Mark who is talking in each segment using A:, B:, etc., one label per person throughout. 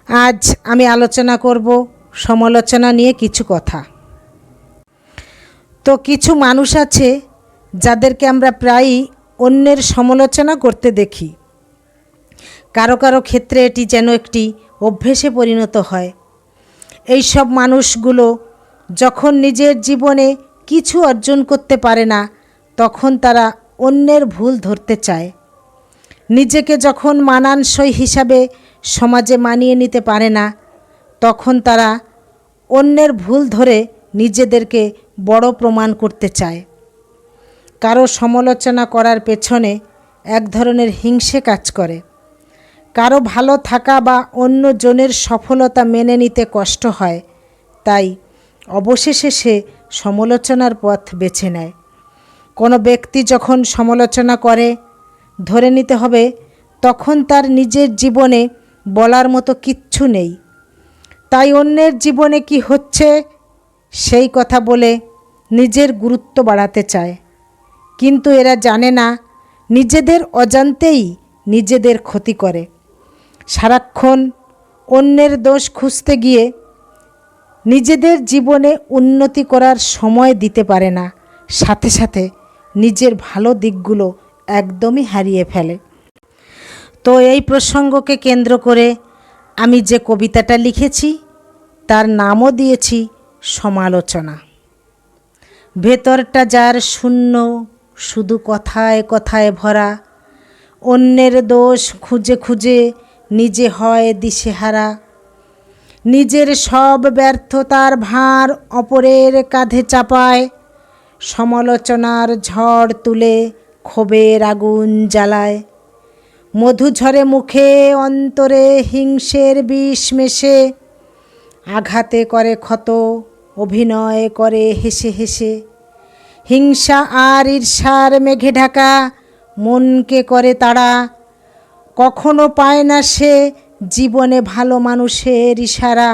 A: আজ আমি আলোচনা করব সমালোচনা নিয়ে কিছু কথা। তো কিছু মানুষ আছে যাদেরকে আমরা প্রায়ই অন্যের সমালোচনা করতে দেখি। কারো কারো ক্ষেত্রে এটি যেন একটি অভ্যেসে পরিণত হয়। এই সব মানুষগুলো যখন নিজের জীবনে কিছু অর্জন করতে পারে না, তখন তারা অন্যের ভুল ধরতে চায়। নিজেকে যখন মানানসই হিসাবে সমাজে মানিয়ে নিতে পারে না, তখন তারা অন্যের ভুল ধরে নিজেদেরকে বড় প্রমাণ করতে চায়। কারো সমালোচনা করার পেছনে এক ধরনের হিংসে কাজ করে। কারো ভালো থাকা বা অন্য জনের সফলতা মেনে নিতে কষ্ট হয়, তাই অবশেষে সে সমালোচনার পথ বেছে নেয়। কোনো ব্যক্তি যখন সমালোচনা করে, ধরে নিতে হবে তখন তার নিজের জীবনে বলার মতো কিচ্ছু নেই। তাই অন্যের জীবনে কি হচ্ছে সেই কথা বলে নিজের গুরুত্ব বাড়াতে চায়। কিন্তু এরা জানে না নিজেদের অজান্তেই নিজেদের ক্ষতি করে। সারাক্ষণ অন্যের দোষ খুঁজতে গিয়ে নিজেদের জীবনে উন্নতি করার সময় দিতে পারে না, সাথে সাথে নিজের ভালো দিকগুলো একদমই হারিয়ে ফেলে। তো এই প্রসঙ্গকে কেন্দ্র করে আমি যে কবিতাটা লিখেছি তার নামও দিয়েছি সমালোচনা। ভেতরটা যার শূন্য, শুধু কথায় কথায় ভরা, অন্যের দোষ খুঁজে খুঁজে নিজে হয় দিশেহারা। নিজের সব ব্যর্থতার ভার অপরের কাঁধে চাপায়, সমালোচনার ঝড় তুলে ক্ষোভের আগুন জ্বালায়। মধু ঝরে মুখে, অন্তরে হিংসের বিষ মেশে, আঘাতে করে ক্ষত, অভিনয় করে হেসে হেসে। হিংসা আর ঈর্ষার মেঘে ঢাকা মনকে করে তাড়া, কখনো পায় না সে জীবনে ভালো মানুষের ইশারা।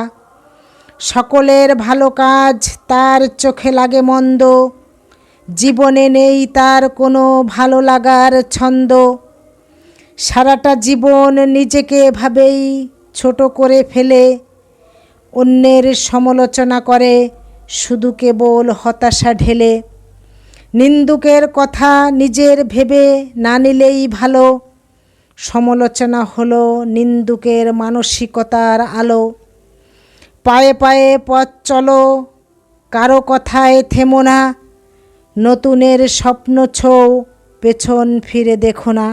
A: সকলের ভালো কাজ তার চোখে লাগে মন্দ, জীবনে নেই তার কোনো ভালো লাগার ছন্দ। সারাটা জীবন নিজেকে এভাবেই ছোট করে ফেলে, অন্যের সমালোচনা করে শুধু কেবল হতাশা ঢেলে। নিন্দুকের কথা নিজের ভেবে না নিলেই ভালো, সমালোচনা হলো নিন্দুকের মানসিকতার আলো। পায়ে পায়ে পথ চলো, কারো কথায় থেমো না, নতুনের স্বপ্ন ছো, পেছন ফিরে দেখো না।